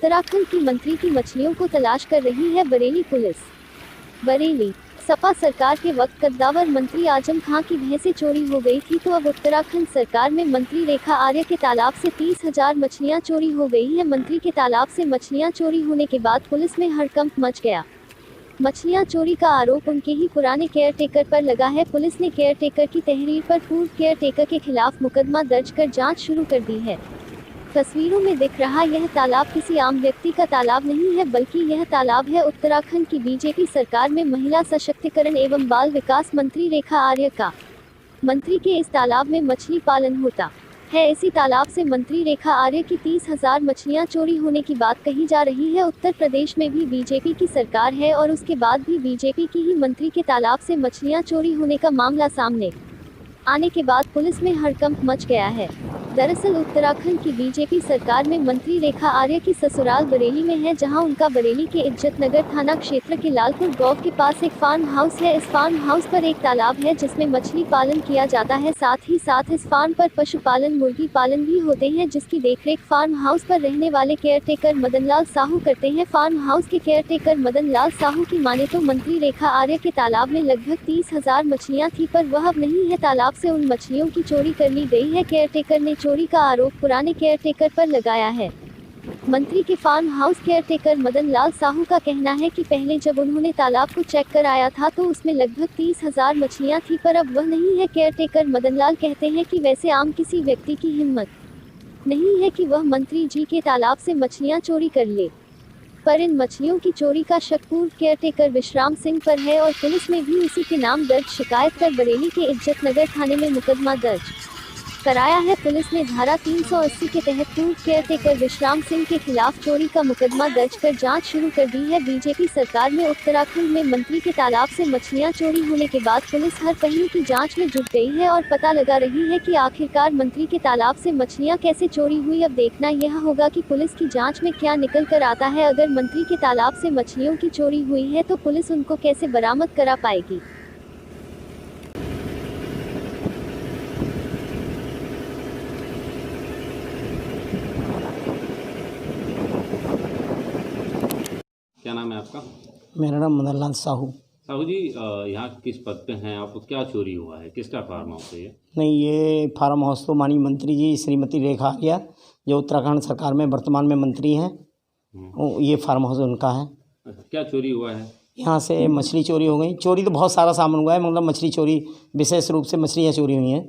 उत्तराखंड की मंत्री की मछलियों को तलाश कर रही है बरेली पुलिस। बरेली। सपा सरकार के वक्त कद्दावर मंत्री आजम खां की भैंसें चोरी हो गई थी, तो अब उत्तराखंड सरकार में मंत्री रेखा आर्य के तालाब से 30,000 मछलियां चोरी हो गई है। मंत्री के तालाब से मछलियां चोरी होने के बाद पुलिस में हड़कंप मच गया। मछलियां चोरी का आरोप उनके ही पुराने केयर टेकर पर लगा है। पुलिस ने केयर टेकर की तहरीर पर पूर्व केयर टेकर के खिलाफ मुकदमा दर्ज कर जांच शुरू कर दी है। तस्वीरों में दिख रहा यह तालाब किसी आम व्यक्ति का तालाब नहीं है, बल्कि यह तालाब है उत्तराखंड की बीजेपी सरकार में महिला सशक्तिकरण एवं बाल विकास मंत्री रेखा आर्य का। मंत्री के इस तालाब में मछली पालन होता है। इसी तालाब से मंत्री रेखा आर्य की 30,000 मछलियां चोरी होने की बात कही जा रही है। उत्तर प्रदेश में भी बीजेपी की सरकार है और उसके बाद भी बीजेपी की ही मंत्री के तालाब से मछलियां चोरी होने का मामला सामने आने के बाद पुलिस में हड़कंप मच गया है। दरअसल उत्तराखंड की बीजेपी सरकार में मंत्री रेखा आर्य की ससुराल बरेली में है, जहां उनका बरेली के इज्जत नगर थाना क्षेत्र के लालपुर गांव के पास एक फार्म हाउस है। इस फार्म हाउस पर एक तालाब है जिसमें मछली पालन किया जाता है। साथ ही साथ इस फार्म पर पशुपालन, मुर्गी पालन भी होते हैं, जिसकी देखरेख फार्म हाउस पर रहने वाले केयरटेकर मदन लाल साहू करते हैं। फार्म हाउस के केयरटेकर मदन लाल साहू की माने तो मंत्री रेखा आर्य के तालाब में लगभग 30,000 मछलियां थी, पर वह अब नहीं है। तालाब से उन मछलियों की चोरी कर ली गई है। केयरटेकर ने चोरी का आरोप पुराने केयरटेकर पर लगाया है। मंत्री के farm house caretaker Madan Lal Sahu का कहना है कि पहले जब उन्होंने तालाब को चेक कराया था तो उसमें लगभग 30,000 मछलियां थी, पर अब वह नहीं है। केयरटेकर मदन लाल कहते हैं कि वैसे आम किसी व्यक्ति की हिम्मत नहीं है कि वह मंत्री जी के तालाब से मछलियां चोरी कर ले, पर इन मछलियों की चोरी का शक पूर्व केयरटेकर विश्राम सिंह पर है और पुलिस में भी उसी के नाम दर्ज शिकायत कर बरेली के इज्जत नगर थाने में मुकदमा दर्ज कराया है। पुलिस ने धारा 380 के तहत पूर्व केयरटेकर विश्राम सिंह के खिलाफ चोरी का मुकदमा दर्ज कर जांच शुरू कर दी है। बीजेपी सरकार में उत्तराखंड में मंत्री के तालाब से मछलियां चोरी होने के बाद पुलिस हर पहलू की जांच में जुट गई है और पता लगा रही है कि आखिरकार मंत्री के तालाब से मछलियां कैसे चोरी हुई। अब देखना यह होगा कि पुलिस की जांच में क्या निकल कर आता है। अगर मंत्री के तालाब से मछलियों की चोरी हुई है तो पुलिस उनको कैसे बरामद करा पाएगी। क्या नाम है आपका? मेरा नाम मदन लाल साहू। साहू जी, यहाँ किस पद पे हैं आप? क्या चोरी हुआ है? किसका फार्म हाउस है ये? नहीं, ये फार्म हाउस तो माननीय मंत्री जी श्रीमती रेखा आर्य, जो उत्तराखंड सरकार में वर्तमान में मंत्री हैं, ये फार्म हाउस उनका है। अच्छा, क्या चोरी हुआ है? यहाँ से मछली चोरी हो गई। चोरी तो बहुत सारा सामान हुआ है, मतलब मछली चोरी, विशेष रूप से मछलियाँ चोरी हुई हैं,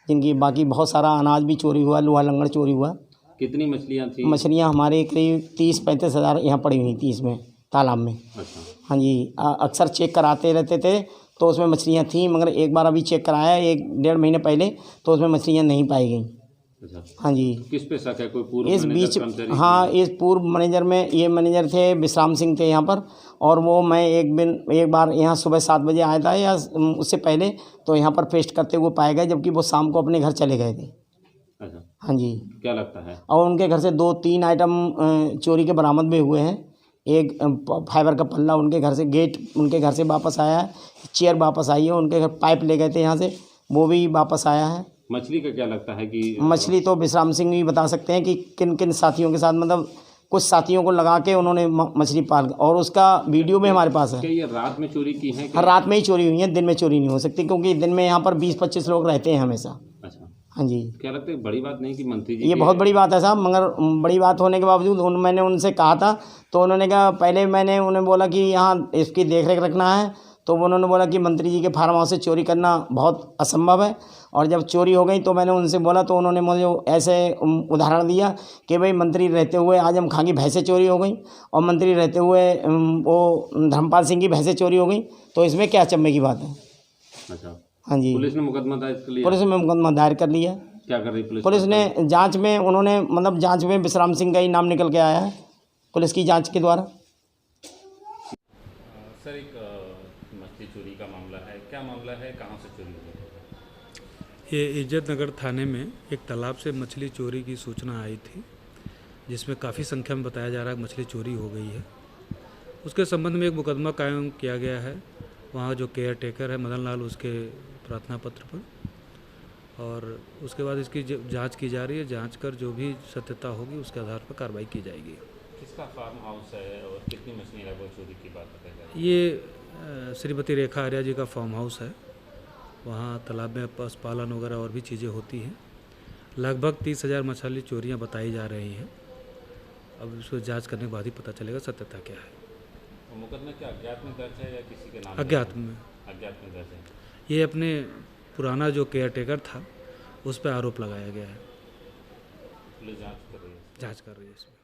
जिनकी बाकी बहुत सारा अनाज भी चोरी हुआ, लोहा लंगड़ चोरी हुआ। कितनी मछलियाँ थी? मछलियाँ हमारे करीब 30-35 हज़ार यहाँ पड़ी हुई थी इसमें तालाब में। अच्छा। हाँ जी, अक्सर चेक कराते रहते थे तो उसमें मछलियाँ थीं, मगर एक बार अभी चेक कराया 1-1.5 महीने पहले, तो उसमें मछलियाँ नहीं पाई गई। अच्छा। हाँ जी। किस पे शक है? कोई पूर्व इस मैनेजर, बीच कर्मचारी? हाँ, इस पूर्व मैनेजर में ये मैनेजर थे विश्राम सिंह थे यहाँ पर, और वो मैं एक बार यहाँ सुबह 7 बजे आया था या उससे पहले, तो यहाँ पर पेस्ट करते हुए पाए गए, जबकि वो शाम को अपने घर चले गए थे। अच्छा। हाँ जी। क्या लगता है? और उनके घर से 2-3 आइटम चोरी के बरामद भी हुए हैं। एक फाइबर का पल्ला उनके घर से, गेट उनके घर से वापस आया है, चेयर वापस आई है उनके घर, पाइप ले गए थे यहाँ से, वो भी वापस आया है। मछली का क्या लगता है कि? मछली तो विश्राम सिंह भी बता सकते हैं कि किन किन साथियों के साथ, मतलब कुछ साथियों को लगा के उन्होंने मछली पाल, और उसका वीडियो भी हमारे पास है। क्या ये रात में चोरी की है? हर रात में ही चोरी हुई है, दिन में चोरी नहीं हो सकती, क्योंकि दिन में यहाँ पर 20-25 लोग रहते हैं हमेशा। अच्छा। हाँ जी। क्या लगता है बड़ी बात नहीं कि मंत्री जी? ये बहुत बड़ी बात है साहब, मगर बड़ी बात होने के बावजूद मैंने उनसे कहा था, तो उन्होंने कहा, पहले मैंने उन्हें बोला कि यहाँ इसकी देखरेख रखना है, तो उन्होंने बोला कि मंत्री जी के फार्म हाउस से चोरी करना बहुत असंभव है। और जब चोरी हो गई तो मैंने उनसे बोला, तो उन्होंने मुझे ऐसे उदाहरण दिया कि भाई मंत्री रहते हुए आजम खां की भैंसें चोरी हो गई, और मंत्री रहते हुए वो धर्मपाल सिंह की भैंसें चोरी हो गई, तो इसमें क्या अचंभे की बात है। अच्छा। हाँ जी। पुलिस ने मुकदमा दायर कर लिया? पुलिस ने मुकदमा दायर कर लिया। क्या कर रही पुलिस? पुलिस ने जांच में, उन्होंने मतलब जांच में विश्राम सिंह का ही नाम निकल के आया है पुलिस की जांच के द्वारा। सर, एक मछली चोरी का मामला है, क्या मामला है, कहाँ से चोरी हुई? ये इज्जत नगर थाने में एक तालाब से मछली चोरी की सूचना आई थी, जिसमें काफ़ी संख्या में बताया जा रहा है कि मछली चोरी हो गई है। उसके संबंध में एक मुकदमा कायम किया गया है, वहाँ जो केयर टेकर है मदन लाल, उसके प्रार्थना पत्र पर, और उसके बाद इसकी जांच की जा रही है। जांच कर जो भी सत्यता होगी उसके आधार पर कार्रवाई की जाएगी। किसका फार्म हाउस है और कितनी मछली लगभग चोरी की बात बताई जा रही ये श्रीमती रेखा आर्या जी का फार्म हाउस है। वहाँ तालाब में पशुपालन वगैरह और भी चीज़ें होती हैं। लगभग 30,000 मछली चोरियाँ बताई जा रही हैं। अब इसको जांच करने के बाद ही पता चलेगा सत्यता क्या है। और मुकदमा क्या अज्ञात में दर्ज है या किसी के नाम अज्ञात में। अज्ञात में दर्ज है। ये अपने पुराना जो केयर टेकर था उस पर आरोप लगाया गया है। पुलिस जांच कर रही है। जांच कर रही है इसमें।